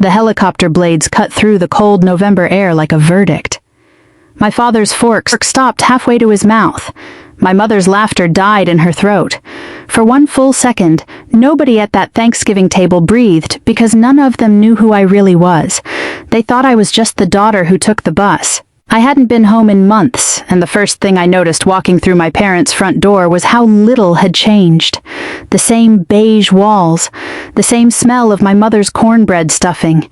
The helicopter blades cut through the cold November air like a verdict. My father's fork stopped halfway to his mouth. My mother's laughter died in her throat. For one full second, nobody at that Thanksgiving table breathed because none of them knew who I really was. They thought I was just the daughter who took the bus. I hadn't been home in months, and the first thing I noticed walking through my parents' front door was how little had changed. The same beige walls, the same smell of my mother's cornbread stuffing,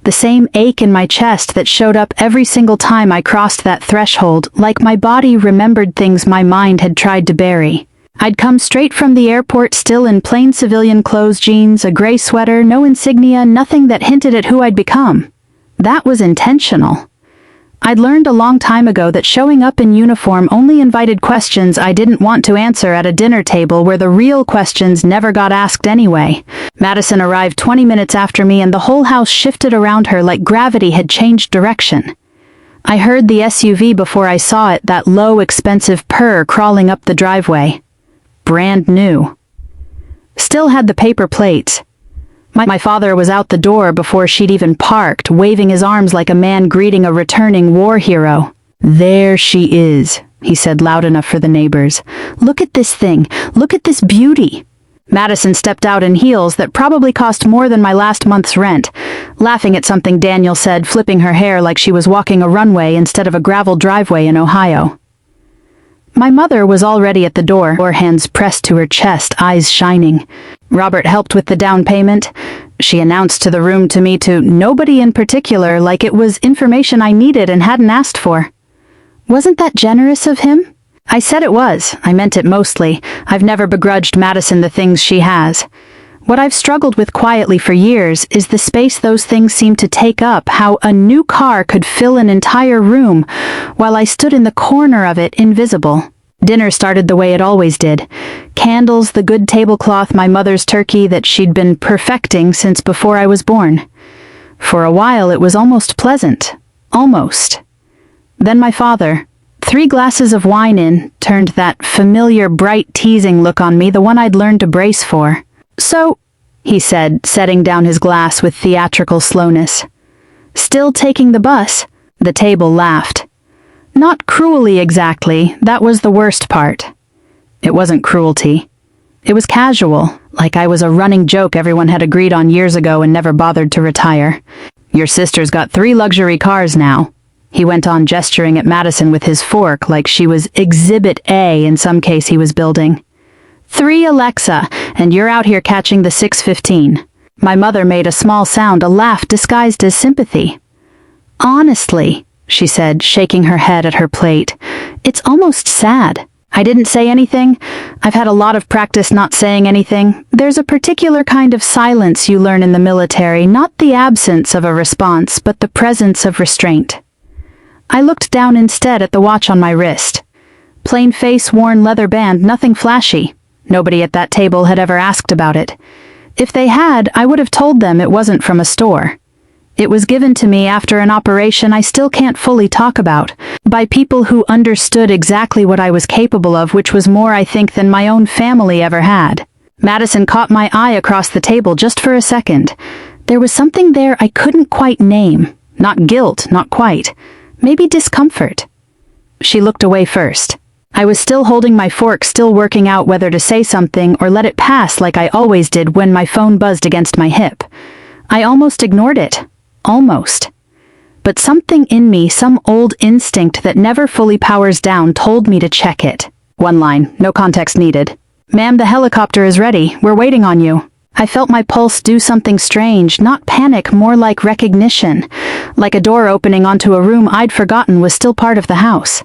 the same ache in my chest that showed up every single time I crossed that threshold, like my body remembered things my mind had tried to bury. I'd come straight from the airport still in plain civilian clothes, jeans, a gray sweater, no insignia, nothing that hinted at who I'd become. That was intentional. I'd learned a long time ago that showing up in uniform only invited questions I didn't want to answer at a dinner table where the real questions never got asked anyway. Madison arrived 20 minutes after me and the whole house shifted around her like gravity had changed direction. I heard the SUV before I saw it, that low, expensive purr crawling up the driveway. Brand new. Still had the paper plates. My father was out the door before she'd even parked, waving his arms like a man greeting a returning war hero. "There she is," he said loud enough for the neighbors. "Look at this thing. Look at this beauty." Madison stepped out in heels that probably cost more than my last month's rent, laughing at something Daniel said, flipping her hair like she was walking a runway instead of a gravel driveway in Ohio. My mother was already at the door, hands pressed to her chest, eyes shining. "Robert helped with the down payment," she announced to the room, to me, to nobody in particular, like it was information I needed and hadn't asked for. Wasn't that generous of him? I said it was. I meant it mostly. I've never begrudged Madison the things she has. What I've struggled with quietly for years is the space those things seem to take up, how a new car could fill an entire room while I stood in the corner of it, invisible. Dinner started the way it always did. Candles, the good tablecloth, my mother's turkey that she'd been perfecting since before I was born. For a while it was almost pleasant. Almost. Then my father, 3 glasses of wine in, turned that familiar, bright, teasing look on me, the one I'd learned to brace for. "So," he said, setting down his glass with theatrical slowness. "Still taking the bus?" The table laughed. Not cruelly exactly, that was the worst part. It wasn't cruelty. It was casual, like I was a running joke everyone had agreed on years ago and never bothered to retire. "Your sister's got 3 luxury cars now," he went on, gesturing at Madison with his fork like she was Exhibit A in some case he was building. 3 Alexa, and you're out here catching the 6:15. My mother made a small sound, a laugh disguised as sympathy. "Honestly," she said, shaking her head at her plate, "it's almost sad." I didn't say anything. I've had a lot of practice not saying anything. There's a particular kind of silence you learn in the military, not the absence of a response, but the presence of restraint. I looked down instead at the watch on my wrist. Plain face-worn leather band, nothing flashy. Nobody at that table had ever asked about it. If they had, I would have told them it wasn't from a store. It was given to me after an operation I still can't fully talk about, by people who understood exactly what I was capable of, which was more, I think, than my own family ever had. Madison caught my eye across the table just for a second. There was something there I couldn't quite name. Not guilt, not quite. Maybe discomfort. She looked away first. I was still holding my fork, still working out whether to say something or let it pass like I always did when my phone buzzed against my hip. I almost ignored it. Almost. But something in me, some old instinct that never fully powers down, told me to check it. One line, no context needed. "Ma'am, the helicopter is ready. We're waiting on you." I felt my pulse do something strange, not panic, more like recognition. Like a door opening onto a room I'd forgotten was still part of the house.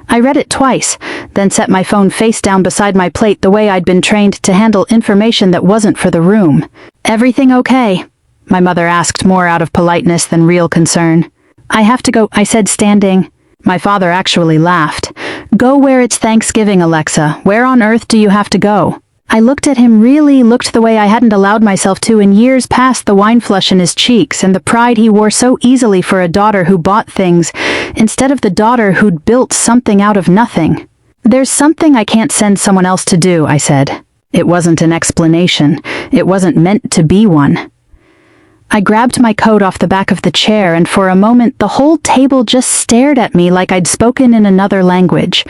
I read it twice, then set my phone face down beside my plate the way I'd been trained to handle information that wasn't for the room. "Everything okay?" my mother asked, more out of politeness than real concern. "I have to go," I said, standing. My father actually laughed. "Go where it's Thanksgiving, Alexa. Where on earth do you have to go?" I looked at him, really looked the way I hadn't allowed myself to in years past, the wine flush in his cheeks and the pride he wore so easily for a daughter who bought things, instead of the daughter who'd built something out of nothing. "There's something I can't send someone else to do," I said. It wasn't an explanation. It wasn't meant to be one. I grabbed my coat off the back of the chair, and for a moment the whole table just stared at me like I'd spoken in another language.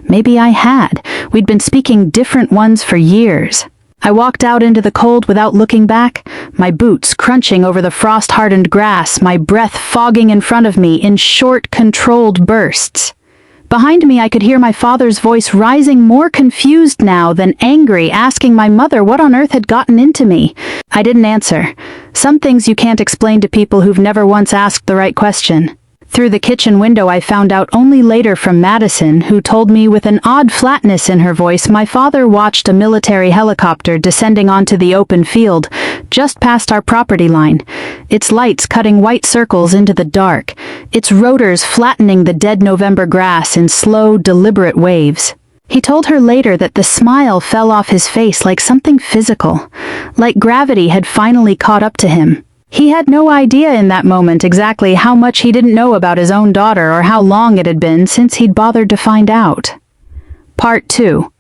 Maybe I had. We'd been speaking different ones for years. I walked out into the cold without looking back, my boots crunching over the frost-hardened grass, my breath fogging in front of me in short, controlled bursts. Behind me I could hear my father's voice rising, more confused now than angry, asking my mother what on earth had gotten into me. I didn't answer. Some things you can't explain to people who've never once asked the right question. Through the kitchen window I found out only later from Madison, who told me with an odd flatness in her voice my father watched a military helicopter descending onto the open field, just past our property line, its lights cutting white circles into the dark, its rotors flattening the dead November grass in slow, deliberate waves. He told her later that the smile fell off his face like something physical, like gravity had finally caught up to him. He had no idea in that moment exactly how much he didn't know about his own daughter or how long it had been since he'd bothered to find out. Part 2.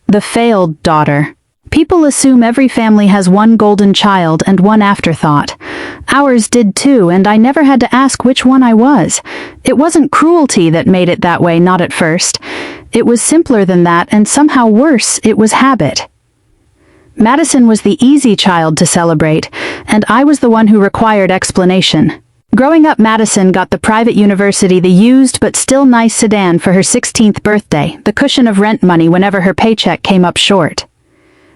The failed daughter. People assume every family has one golden child and one afterthought. Ours did too, and I never had to ask which one I was. It wasn't cruelty that made it that way, not at first. It was simpler than that, and somehow worse, it was habit. Madison was the easy child to celebrate, and I was the one who required explanation. Growing up, Madison got the private university, the used but still nice sedan for her 16th birthday, the cushion of rent money whenever her paycheck came up short.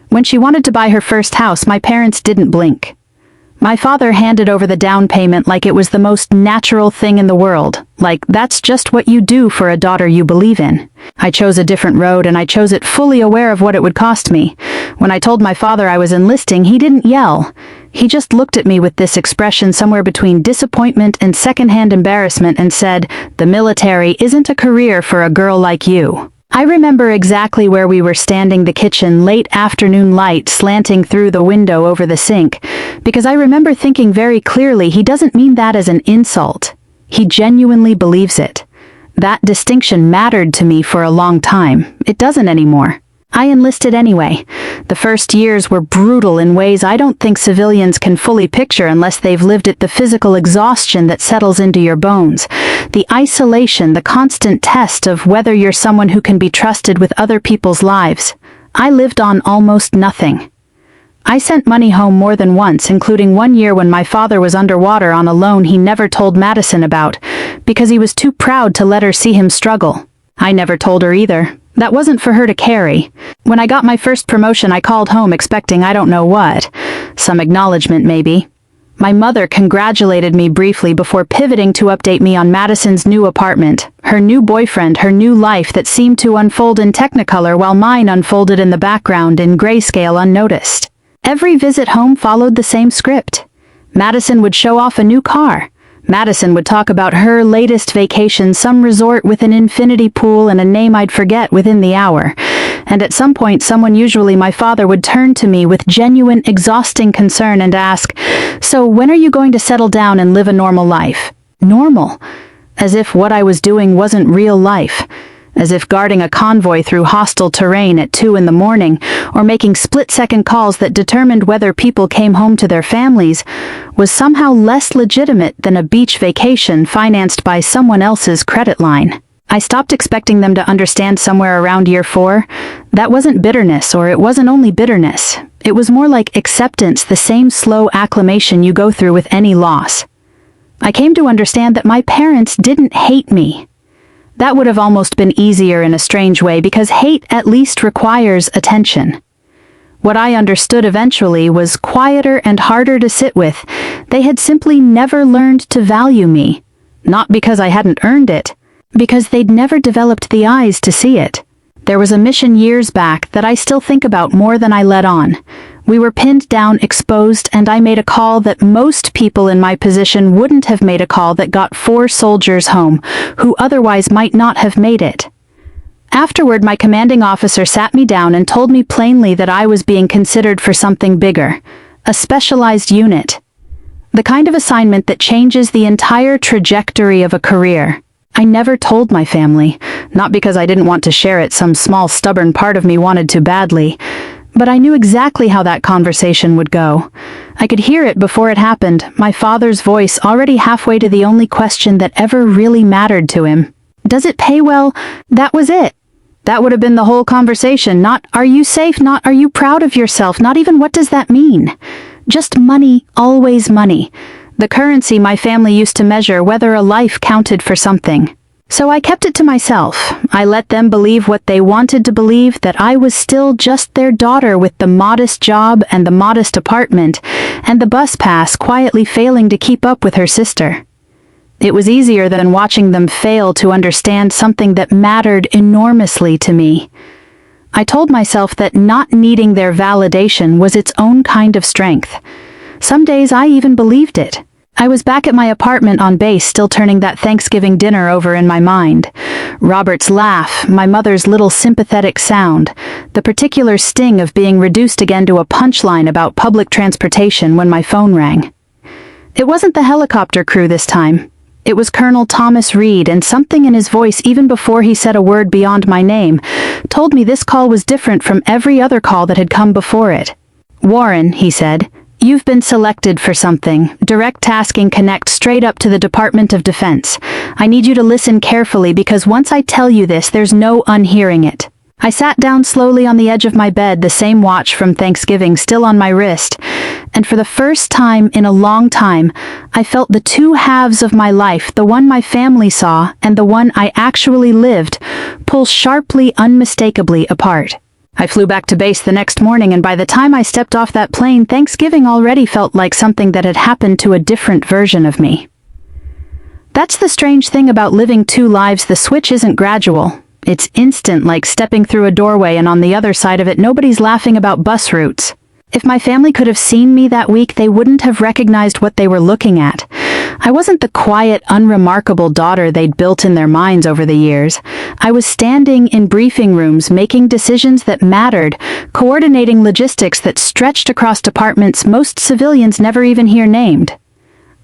When she wanted to buy her first house, my parents didn't blink. My father handed over the down payment like it was the most natural thing in the world, like that's just what you do for a daughter you believe in. I chose a different road, and I chose it fully aware of what it would cost me. When I told my father I was enlisting, he didn't yell. He just looked at me with this expression somewhere between disappointment and secondhand embarrassment and said, "The military isn't a career for a girl like you." I remember exactly where we were standing, the kitchen, late afternoon light slanting through the window over the sink, because I remember thinking very clearly he doesn't mean that as an insult. He genuinely believes it. That distinction mattered to me for a long time. It doesn't anymore. I enlisted anyway. The first years were brutal in ways I don't think civilians can fully picture unless they've lived it, the physical exhaustion that settles into your bones, the isolation, the constant test of whether you're someone who can be trusted with other people's lives. I lived on almost nothing. I sent money home more than once, including one year when my father was underwater on a loan he never told Madison about, because he was too proud to let her see him struggle. I never told her either. That wasn't for her to carry. When I got my first promotion, I called home expecting I don't know what. Some acknowledgement, maybe. My mother congratulated me briefly before pivoting to update me on Madison's new apartment, her new boyfriend, her new life that seemed to unfold in Technicolor while mine unfolded in the background in grayscale unnoticed. Every visit home followed the same script. Madison would show off a new car. Madison would talk about her latest vacation, some resort with an infinity pool and a name I'd forget within the hour. And at some point, someone, usually my father, would turn to me with genuine, exhausting concern and ask, "So when are you going to settle down and live a normal life?" Normal. As if what I was doing wasn't real life. As if guarding a convoy through hostile terrain at 2 in the morning, or making split-second calls that determined whether people came home to their families, was somehow less legitimate than a beach vacation financed by someone else's credit line. I stopped expecting them to understand somewhere around year 4. That wasn't bitterness, or it wasn't only bitterness. It was more like acceptance, the same slow acclimation you go through with any loss. I came to understand that my parents didn't hate me. That would have almost been easier in a strange way, because hate at least requires attention. What I understood eventually was quieter and harder to sit with. They had simply never learned to value me. Not because I hadn't earned it, because they'd never developed the eyes to see it. There was a mission years back that I still think about more than I let on. We were pinned down, exposed, and I made a call that most people in my position wouldn't have made, a call that got 4 soldiers home, who otherwise might not have made it. Afterward, my commanding officer sat me down and told me plainly that I was being considered for something bigger, a specialized unit. The kind of assignment that changes the entire trajectory of a career. I never told my family, not because I didn't want to share it, some small stubborn part of me wanted to badly, But I knew exactly how that conversation would go. I could hear it before it happened, my father's voice already halfway to the only question that ever really mattered to him. Does it pay well? That was it. That would have been the whole conversation. Not, are you safe? Not, are you proud of yourself? Not even, what does that mean? Just money, always money. The currency my family used to measure whether a life counted for something. So I kept it to myself. I let them believe what they wanted to believe, that I was still just their daughter with the modest job and the modest apartment, and the bus pass quietly failing to keep up with her sister. It was easier than watching them fail to understand something that mattered enormously to me. I told myself that not needing their validation was its own kind of strength. Some days I even believed it. I was back at my apartment on base, still turning that Thanksgiving dinner over in my mind. Robert's laugh, my mother's little sympathetic sound, the particular sting of being reduced again to a punchline about public transportation when my phone rang. It wasn't the helicopter crew this time. It was Colonel Thomas Reed, and something in his voice even before he said a word beyond my name told me this call was different from every other call that had come before it. "Warren," he said, "you've been selected for something. Direct tasking connect straight up to the Department of Defense. I need you to listen carefully because once I tell you this, there's no unhearing it." I sat down slowly on the edge of my bed, the same watch from Thanksgiving still on my wrist, and for the first time in a long time, I felt the two halves of my life, the one my family saw and the one I actually lived, pull sharply, unmistakably apart. I flew back to base the next morning, and by the time I stepped off that plane, Thanksgiving already felt like something that had happened to a different version of me. That's the strange thing about living two lives. The switch isn't gradual. It's instant, like stepping through a doorway, and on the other side of it, nobody's laughing about bus routes. If my family could have seen me that week, they wouldn't have recognized what they were looking at. I wasn't the quiet, unremarkable daughter they'd built in their minds over the years. I was standing in briefing rooms, making decisions that mattered, coordinating logistics that stretched across departments most civilians never even hear named.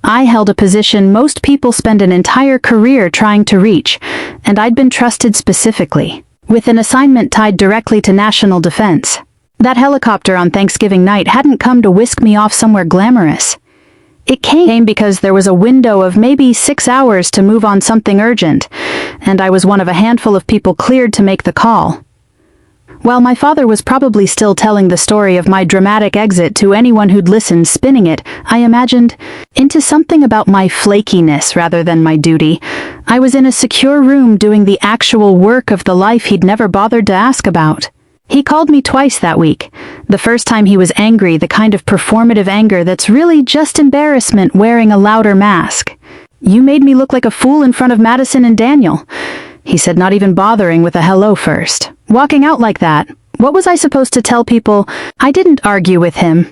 I held a position most people spend an entire career trying to reach, and I'd been trusted specifically, with an assignment tied directly to national defense. That helicopter on Thanksgiving night hadn't come to whisk me off somewhere glamorous. It came because there was a window of maybe 6 hours to move on something urgent, and I was one of a handful of people cleared to make the call. While my father was probably still telling the story of my dramatic exit to anyone who'd listened, spinning it, I imagined, into something about my flakiness rather than my duty. I was in a secure room doing the actual work of the life he'd never bothered to ask about. He called me twice that week. The first time he was angry, the kind of performative anger that's really just embarrassment wearing a louder mask. "You made me look like a fool in front of Madison and Daniel," he said, not even bothering with a hello first. Walking out like that. What was I supposed to tell people? I didn't argue with him.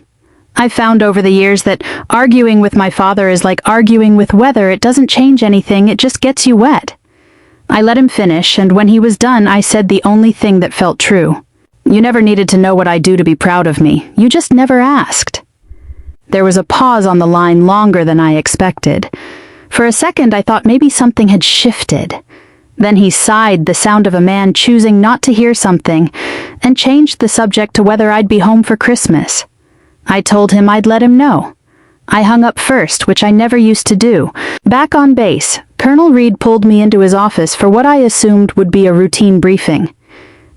I've found over the years that arguing with my father is like arguing with weather. It doesn't change anything, it just gets you wet. I let him finish, and when he was done, I said the only thing that felt true. "You never needed to know what I do to be proud of me. You just never asked." There was a pause on the line longer than I expected. For a second, I thought maybe something had shifted. Then he sighed, the sound of a man choosing not to hear something, and changed the subject to whether I'd be home for Christmas. I told him I'd let him know. I hung up first, which I never used to do. Back on base, Colonel Reed pulled me into his office for what I assumed would be a routine briefing.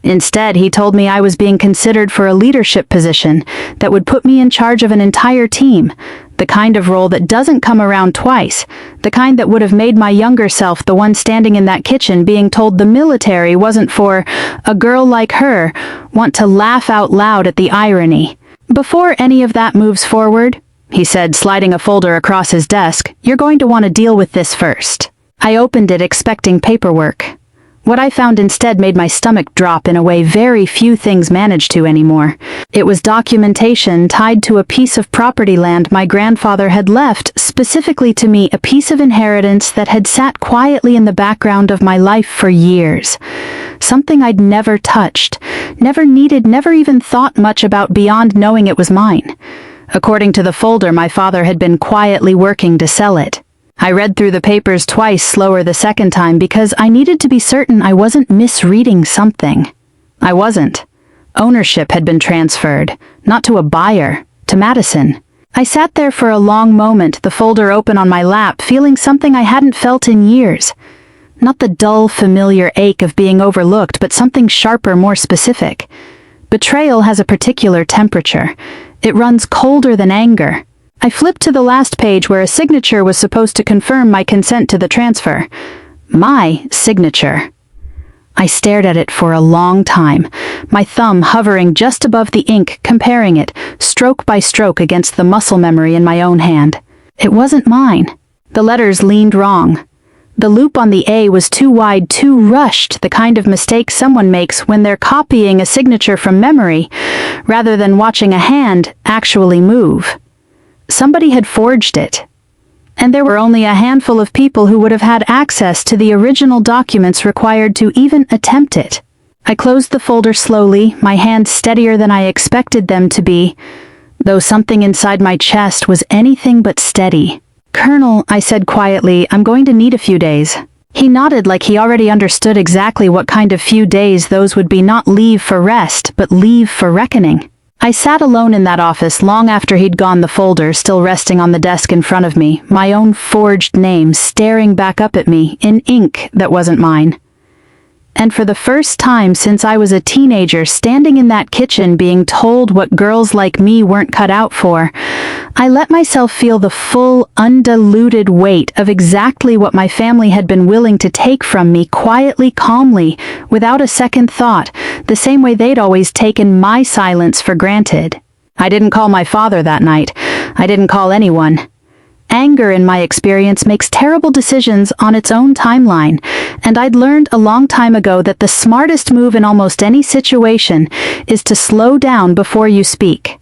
Instead, he told me I was being considered for a leadership position that would put me in charge of an entire team, the kind of role that doesn't come around twice, the kind that would have made my younger self, the one standing in that kitchen being told the military wasn't for a girl like her, want to laugh out loud at the irony. "Before any of that moves forward," he said, sliding a folder across his desk, "you're going to want to deal with this first." I opened it, expecting paperwork. What I found instead made my stomach drop in a way very few things manage to anymore. It was documentation tied to a piece of property land my grandfather had left, specifically to me, a piece of inheritance that had sat quietly in the background of my life for years. Something I'd never touched, never needed, never even thought much about beyond knowing it was mine. According to the folder, my father had been quietly working to sell it. I read through the papers twice slower the second time because I needed to be certain I wasn't misreading something. I wasn't. Ownership had been transferred, not to a buyer, to Madison. I sat there for a long moment, the folder open on my lap, feeling something I hadn't felt in years. Not the dull, familiar ache of being overlooked, but something sharper, more specific. Betrayal has a particular temperature. It runs colder than anger. I flipped to the last page where a signature was supposed to confirm my consent to the transfer. My signature. I stared at it for a long time, my thumb hovering just above the ink, comparing it, stroke by stroke, against the muscle memory in my own hand. It wasn't mine. The letters leaned wrong. The loop on the A was too wide, too rushed, the kind of mistake someone makes when they're copying a signature from memory, rather than watching a hand actually move. Somebody had forged it. And there were only a handful of people who would have had access to the original documents required to even attempt it. I closed the folder slowly, my hands steadier than I expected them to be, though something inside my chest was anything but steady. "Colonel," I said quietly, "I'm going to need a few days." He nodded like he already understood exactly what kind of few days those would be, not leave for rest, but leave for reckoning. I sat alone in that office long after he'd gone, the folder still resting on the desk in front of me, my own forged name staring back up at me in ink that wasn't mine. And for the first time since I was a teenager, standing in that kitchen being told what girls like me weren't cut out for, I let myself feel the full, undiluted weight of exactly what my family had been willing to take from me, quietly, calmly, without a second thought, the same way they'd always taken my silence for granted. I didn't call my father that night. I didn't call anyone. Anger, in my experience, makes terrible decisions on its own timeline, and I'd learned a long time ago that the smartest move in almost any situation is to slow down before you speak.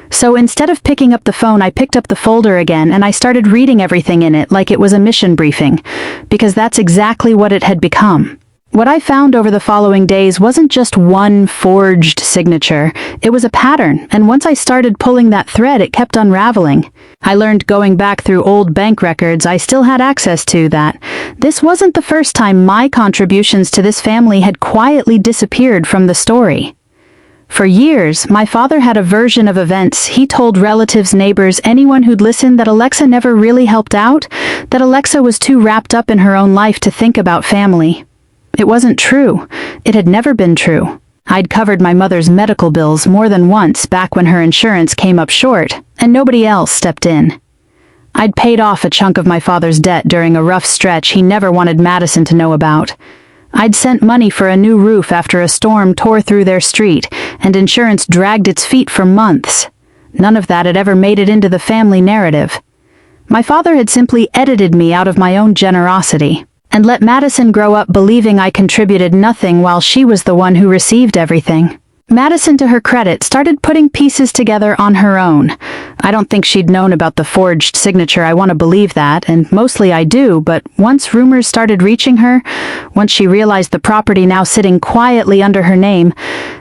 So instead of picking up the phone, I picked up the folder again and I started reading everything in it like it was a mission briefing, because that's exactly what it had become. What I found over the following days wasn't just one forged signature, it was a pattern, and once I started pulling that thread, it kept unraveling. I learned, going back through old bank records I still had access to, that this wasn't the first time my contributions to this family had quietly disappeared from the story. For years, my father had a version of events. He told relatives, neighbors, anyone who'd listen, that Alexa never really helped out, that Alexa was too wrapped up in her own life to think about family. It wasn't true. It had never been true. I'd covered my mother's medical bills more than once back when her insurance came up short, and nobody else stepped in. I'd paid off a chunk of my father's debt during a rough stretch he never wanted Madison to know about. I'd sent money for a new roof after a storm tore through their street, and insurance dragged its feet for months. None of that had ever made it into the family narrative. My father had simply edited me out of my own generosity, and let Madison grow up believing I contributed nothing while she was the one who received everything. Madison, to her credit, started putting pieces together on her own. I don't think she'd known about the forged signature. I want to believe that, and mostly I do, but once rumors started reaching her, once she realized the property now sitting quietly under her name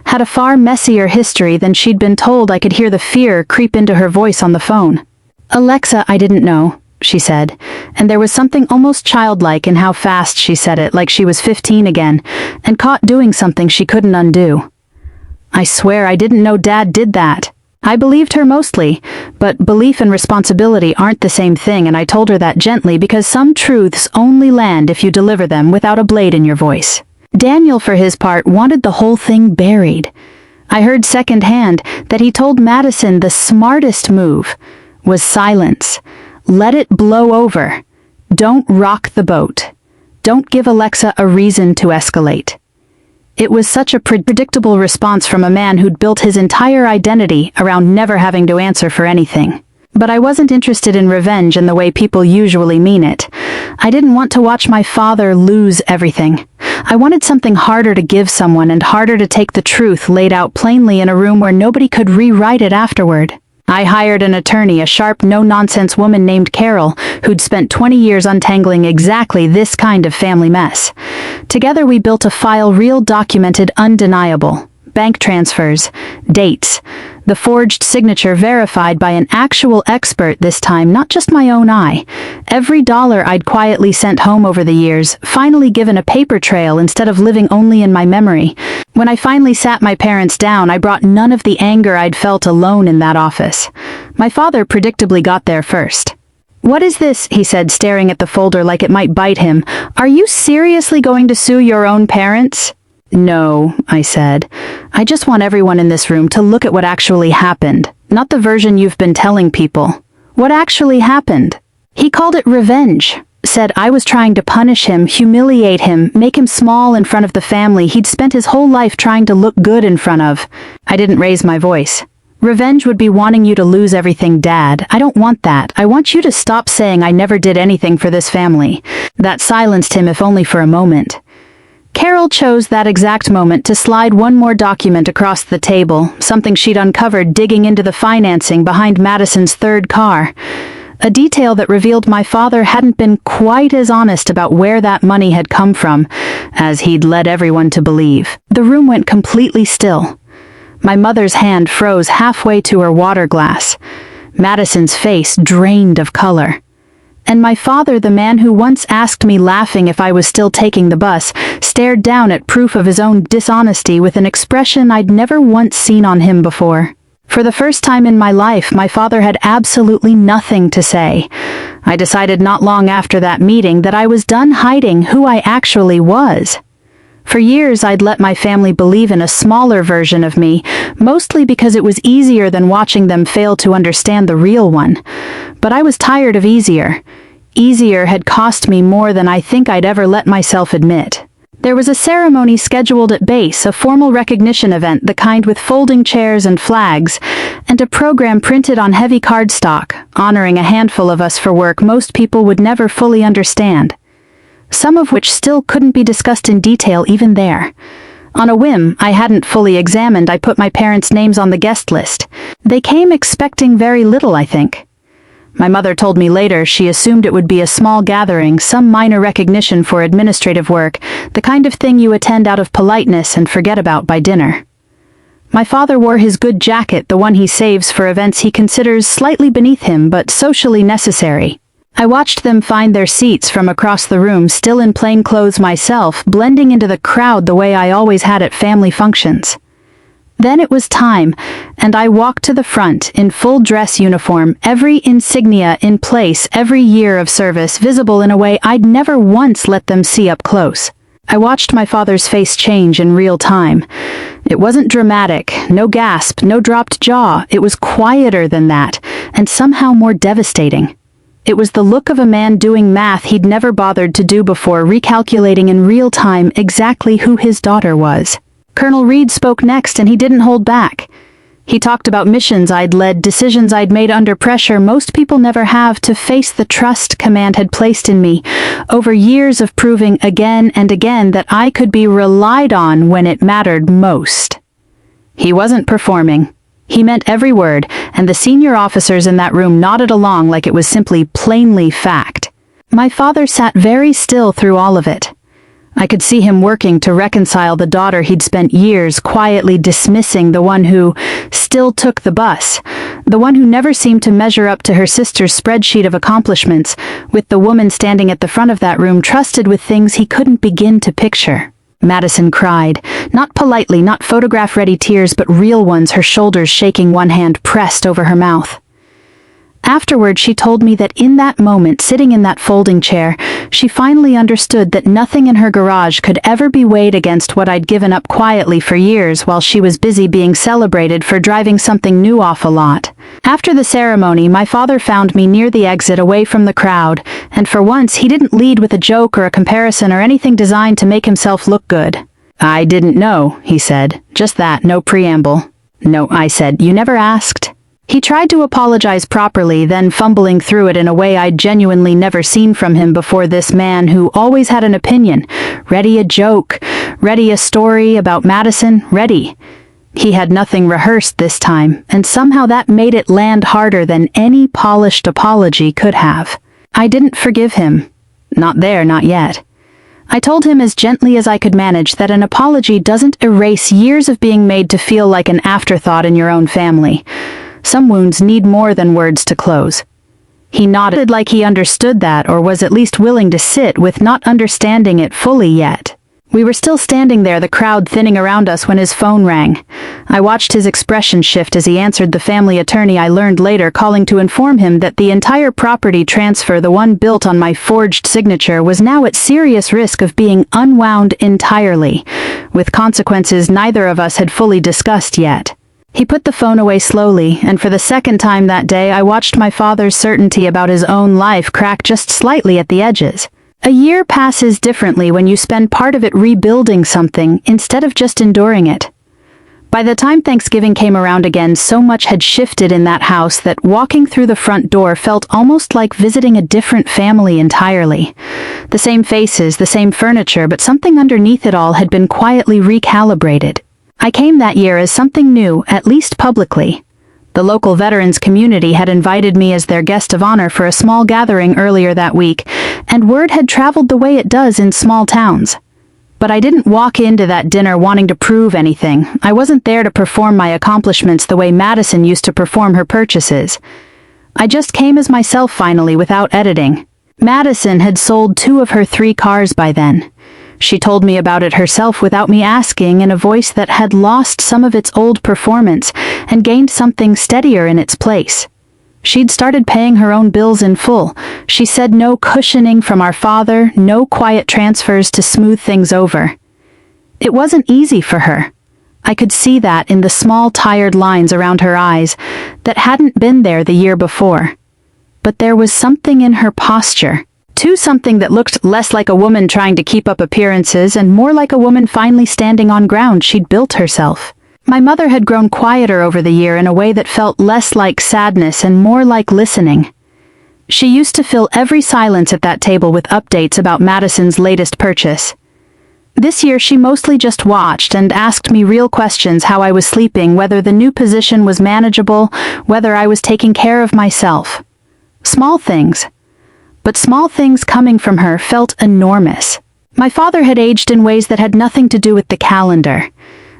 had a far messier history than she'd been told, I could hear the fear creep into her voice on the phone. "Alexa, I didn't know," she said, and there was something almost childlike in how fast she said it, like she was 15 again, and caught doing something she couldn't undo. I swear I didn't know Dad did that. I believed her mostly, but belief and responsibility aren't the same thing, and I told her that gently, because some truths only land if you deliver them without a blade in your voice. Daniel, for his part, wanted the whole thing buried. I heard secondhand that he told Madison the smartest move was silence. Let it blow over. Don't rock the boat. Don't give Alexa a reason to escalate. It was such a predictable response from a man who'd built his entire identity around never having to answer for anything. But I wasn't interested in revenge in the way people usually mean it. I didn't want to watch my father lose everything. I wanted something harder to give someone, and harder to take the truth laid out plainly in a room where nobody could rewrite it afterward. I hired an attorney, a sharp, no-nonsense woman named Carol, who'd spent 20 years untangling exactly this kind of family mess. Together we built a file real, documented, undeniable. bank transfers, dates, the forged signature verified by an actual expert this time, not just my own eye. Every dollar I'd quietly sent home over the years, finally given a paper trail instead of living only in my memory. When I finally sat my parents down, I brought none of the anger I'd felt alone in that office. My father predictably got there first. "What is this?" he said, staring at the folder like it might bite him. "Are you seriously going to sue your own parents?" "No," I said. "I just want everyone in this room to look at what actually happened, not the version you've been telling people. What actually happened?" He called it revenge. Said I was trying to punish him, humiliate him, make him small in front of the family he'd spent his whole life trying to look good in front of. I didn't raise my voice. "Revenge would be wanting you to lose everything, Dad. I don't want that. I want you to stop saying I never did anything for this family." That silenced him, if only for a moment. Carol chose that exact moment to slide one more document across the table, something she'd uncovered digging into the financing behind Madison's third car. A detail that revealed my father hadn't been quite as honest about where that money had come from as he'd led everyone to believe. The room went completely still. My mother's hand froze halfway to her water glass. Madison's face drained of color. And my father, the man who once asked me laughing if I was still taking the bus, stared down at proof of his own dishonesty with an expression I'd never once seen on him before. For the first time in my life, my father had absolutely nothing to say. I decided not long after that meeting that I was done hiding who I actually was. For years, I'd let my family believe in a smaller version of me, mostly because it was easier than watching them fail to understand the real one. But I was tired of easier. Easier had cost me more than I think I'd ever let myself admit. There was a ceremony scheduled at base, a formal recognition event, the kind with folding chairs and flags, and a program printed on heavy cardstock, honoring a handful of us for work most people would never fully understand. Some of which still couldn't be discussed in detail even there. On a whim I hadn't fully examined, I put my parents' names on the guest list. They came expecting very little, I think. My mother told me later she assumed it would be a small gathering, some minor recognition for administrative work, the kind of thing you attend out of politeness and forget about by dinner. My father wore his good jacket, the one he saves for events he considers slightly beneath him but socially necessary. I watched them find their seats from across the room, still in plain clothes myself, blending into the crowd the way I always had at family functions. Then it was time, and I walked to the front in full dress uniform, every insignia in place, every year of service visible in a way I'd never once let them see up close. I watched my father's face change in real time. It wasn't dramatic, no gasp, no dropped jaw. It was quieter than that, and somehow more devastating. It was the look of a man doing math he'd never bothered to do before, recalculating in real time exactly who his daughter was. Colonel Reed spoke next, and he didn't hold back. He talked about missions I'd led, decisions I'd made under pressure most people never have, to face the trust command had placed in me, over years of proving again and again that I could be relied on when it mattered most. He wasn't performing. He meant every word, and the senior officers in that room nodded along like it was simply plainly fact. My father sat very still through all of it. I could see him working to reconcile the daughter he'd spent years quietly dismissing, the one who still took the bus, the one who never seemed to measure up to her sister's spreadsheet of accomplishments, with the woman standing at the front of that room trusted with things he couldn't begin to picture. Madison cried, not politely, not photograph-ready tears, but real ones, her shoulders shaking, one hand pressed over her mouth. Afterward, she told me that in that moment, sitting in that folding chair, she finally understood that nothing in her garage could ever be weighed against what I'd given up quietly for years while she was busy being celebrated for driving something new off a lot. After the ceremony, my father found me near the exit, away from the crowd, and for once he didn't lead with a joke or a comparison or anything designed to make himself look good. "I didn't know," he said. Just that, no preamble. "No," I said. "You never asked?" He tried to apologize properly, then fumbling through it in a way I'd genuinely never seen from him before, this man who always had an opinion, ready a joke, ready a story about Madison, ready. He had nothing rehearsed this time, and somehow that made it land harder than any polished apology could have. I didn't forgive him. Not there, not yet. I told him as gently as I could manage that an apology doesn't erase years of being made to feel like an afterthought in your own family. Some wounds need more than words to close. He nodded like he understood that, or was at least willing to sit with not understanding it fully yet. We were still standing there, the crowd thinning around us, when his phone rang. I watched his expression shift as he answered the family attorney I learned later calling to inform him that the entire property transfer, the one built on my forged signature, was now at serious risk of being unwound entirely, with consequences neither of us had fully discussed yet. He put the phone away slowly, and for the second time that day I watched my father's certainty about his own life crack just slightly at the edges. A year passes differently when you spend part of it rebuilding something instead of just enduring it. By the time Thanksgiving came around again, so much had shifted in that house that walking through the front door felt almost like visiting a different family entirely. The same faces, the same furniture, but something underneath it all had been quietly recalibrated. I came that year as something new, at least publicly. The local veterans community had invited me as their guest of honor for a small gathering earlier that week, and word had traveled the way it does in small towns. But I didn't walk into that dinner wanting to prove anything. I wasn't there to perform my accomplishments the way Madison used to perform her purchases. I just came as myself finally, without editing. Madison had sold 2 of her 3 cars by then. She told me about it herself without me asking, in a voice that had lost some of its old performance and gained something steadier in its place. She'd started paying her own bills in full. She said no cushioning from our father, no quiet transfers to smooth things over. It wasn't easy for her. I could see that in the small, tired lines around her eyes that hadn't been there the year before. But there was something in her posture. Something that looked less like a woman trying to keep up appearances and more like a woman finally standing on ground she'd built herself. My mother had grown quieter over the year in a way that felt less like sadness and more like listening. She used to fill every silence at that table with updates about Madison's latest purchase. This year she mostly just watched and asked me real questions: how I was sleeping, whether the new position was manageable, whether I was taking care of myself. Small things. But small things coming from her felt enormous. My father had aged in ways that had nothing to do with the calendar.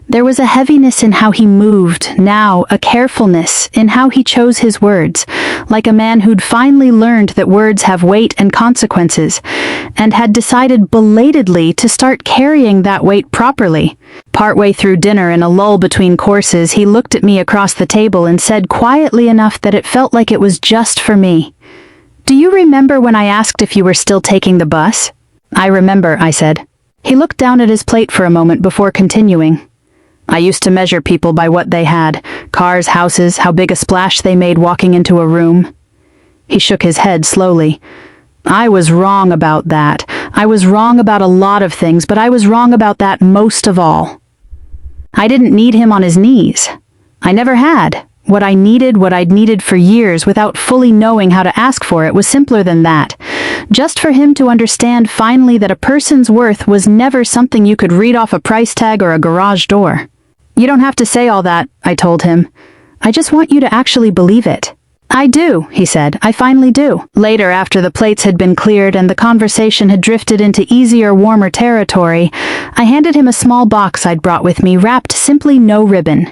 There was a heaviness in how he moved, now a carefulness in how he chose his words, like a man who'd finally learned that words have weight and consequences, and had decided belatedly to start carrying that weight properly. Partway through dinner, in a lull between courses, he looked at me across the table and said quietly enough that it felt like it was just for me, "Do you remember when I asked if you were still taking the bus?" "I remember," I said. He looked down at his plate for a moment before continuing. "I used to measure people by what they had: cars, houses, how big a splash they made walking into a room." He shook his head slowly. "I was wrong about that. I was wrong about a lot of things, but I was wrong about that most of all. I didn't need him on his knees. I never had. What I'd needed for years without fully knowing how to ask for it, was simpler than that. Just for him to understand finally that a person's worth was never something you could read off a price tag or a garage door." "You don't have to say all that," I told him. "I just want you to actually believe it." "I do," he said. "I finally do." Later, after the plates had been cleared and the conversation had drifted into easier, warmer territory, I handed him a small box I'd brought with me, wrapped simply no ribbon.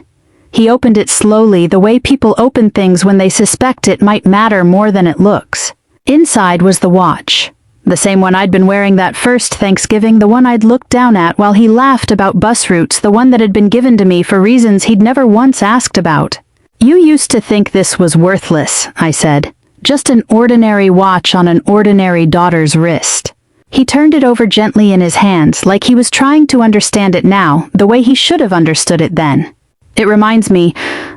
He opened it slowly, the way people open things when they suspect it might matter more than it looks. Inside was the watch. The same one I'd been wearing that first Thanksgiving, the one I'd looked down at while he laughed about bus routes, the one that had been given to me for reasons he'd never once asked about. "You used to think this was worthless," I said. "Just an ordinary watch on an ordinary daughter's wrist." He turned it over gently in his hands, like he was trying to understand it now, the way he should have understood it then. "It reminds me,"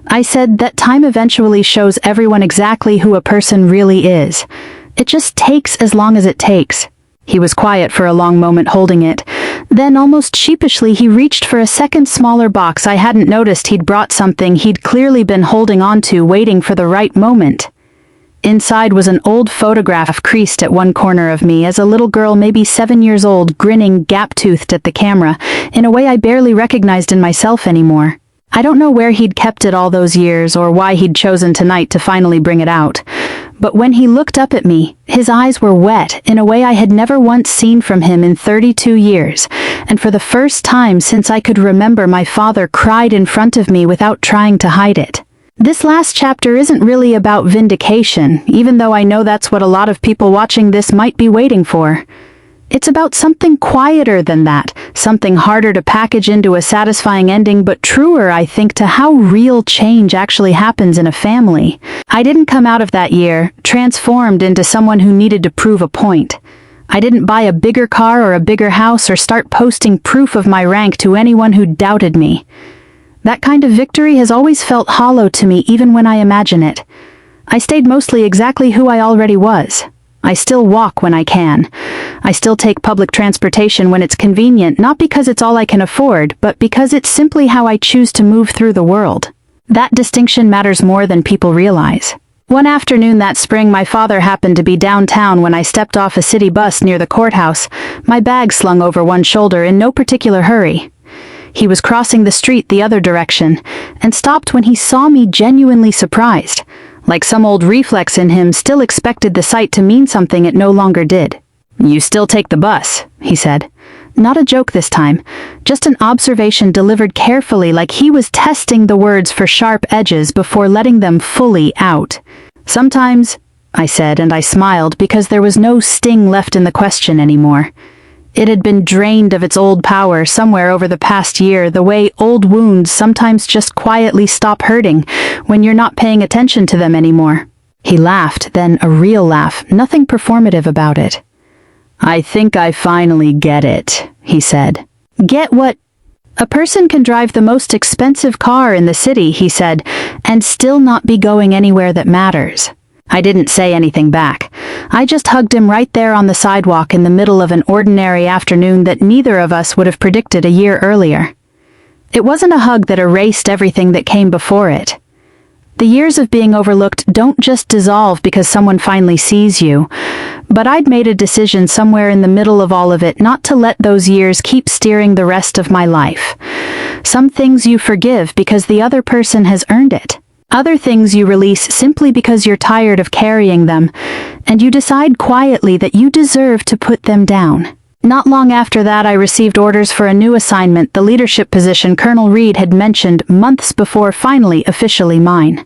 I said, "that time eventually shows everyone exactly who a person really is. It just takes as long as it takes." He was quiet for a long moment, holding it. Then, almost sheepishly, he reached for a second smaller box. I hadn't noticed he'd brought something he'd clearly been holding on to, waiting for the right moment. Inside was an old photograph creased at one corner of me as a little girl, maybe 7 years old, grinning gap-toothed at the camera, in a way I barely recognized in myself anymore. I don't know where he'd kept it all those years or why he'd chosen tonight to finally bring it out, But when he looked up at me, his eyes were wet in a way I had never once seen from him in 32 years, and for the first time since I could remember, my father cried in front of me without trying to hide it. This last chapter isn't really about vindication, even though I know that's what a lot of people watching this might be waiting for. It's about something quieter than that, something harder to package into a satisfying ending, but truer, I think, to how real change actually happens in a family. I didn't come out of that year transformed into someone who needed to prove a point. I didn't buy a bigger car or a bigger house or start posting proof of my rank to anyone who doubted me. That kind of victory has always felt hollow to me, even when I imagine it. I stayed mostly exactly who I already was. I still walk when I can. I still take public transportation when it's convenient, not because it's all I can afford, but because it's simply how I choose to move through the world. That distinction matters more than people realize. One afternoon that spring, my father happened to be downtown when I stepped off a city bus near the courthouse, my bag slung over one shoulder in no particular hurry. He was crossing the street the other direction, and stopped when he saw me, genuinely surprised. Like some old reflex in him still expected the sight to mean something it no longer did. "You still take the bus," he said. Not a joke this time, just an observation delivered carefully, like he was testing the words for sharp edges before letting them fully out. "Sometimes," I said, and I smiled because there was no sting left in the question anymore. It had been drained of its old power somewhere over the past year, the way old wounds sometimes just quietly stop hurting when you're not paying attention to them anymore. He laughed, then a real laugh, nothing performative about it. "I think I finally get it," he said. "Get what?" "A person can drive the most expensive car in the city," he said, "and still not be going anywhere that matters." I didn't say anything back. I just hugged him right there on the sidewalk in the middle of an ordinary afternoon that neither of us would have predicted a year earlier. It wasn't a hug that erased everything that came before it. The years of being overlooked don't just dissolve because someone finally sees you, but I'd made a decision somewhere in the middle of all of it not to let those years keep steering the rest of my life. Some things you forgive because the other person has earned it. Other things you release simply because you're tired of carrying them, and you decide quietly that you deserve to put them down. Not long after that, I received orders for a new assignment, the leadership position Colonel Reed had mentioned months before, finally officially mine.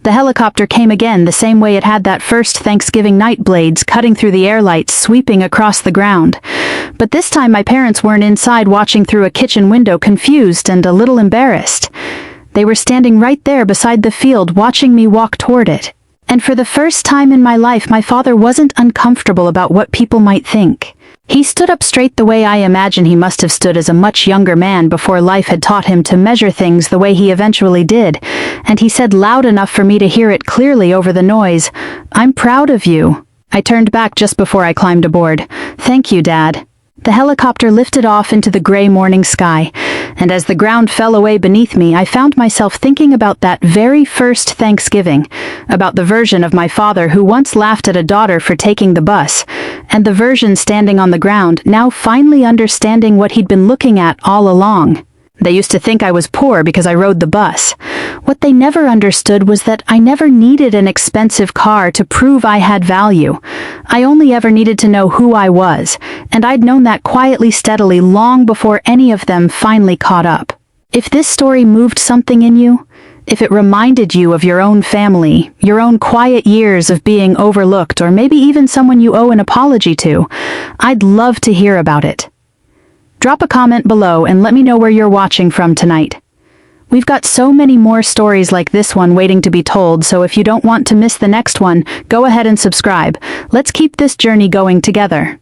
The helicopter came again, the same way it had that first Thanksgiving night, blades cutting through the air, lights sweeping across the ground. But this time my parents weren't inside watching through a kitchen window, confused and a little embarrassed. They were standing right there beside the field, watching me walk toward it. And for the first time in my life, my father wasn't uncomfortable about what people might think. He stood up straight the way I imagine he must have stood as a much younger man before life had taught him to measure things the way he eventually did, and he said loud enough for me to hear it clearly over the noise, "I'm proud of you." I turned back just before I climbed aboard. "Thank you, Dad." The helicopter lifted off into the gray morning sky, and as the ground fell away beneath me, I found myself thinking about that very first Thanksgiving, about the version of my father who once laughed at a daughter for taking the bus, and the version standing on the ground, now finally understanding what he'd been looking at all along. They used to think I was poor because I rode the bus. What they never understood was that I never needed an expensive car to prove I had value. I only ever needed to know who I was, and I'd known that quietly, steadily, long before any of them finally caught up. If this story moved something in you, if it reminded you of your own family, your own quiet years of being overlooked, or maybe even someone you owe an apology to, I'd love to hear about it. Drop a comment below and let me know where you're watching from tonight. We've got so many more stories like this one waiting to be told, so if you don't want to miss the next one, go ahead and subscribe. Let's keep this journey going together.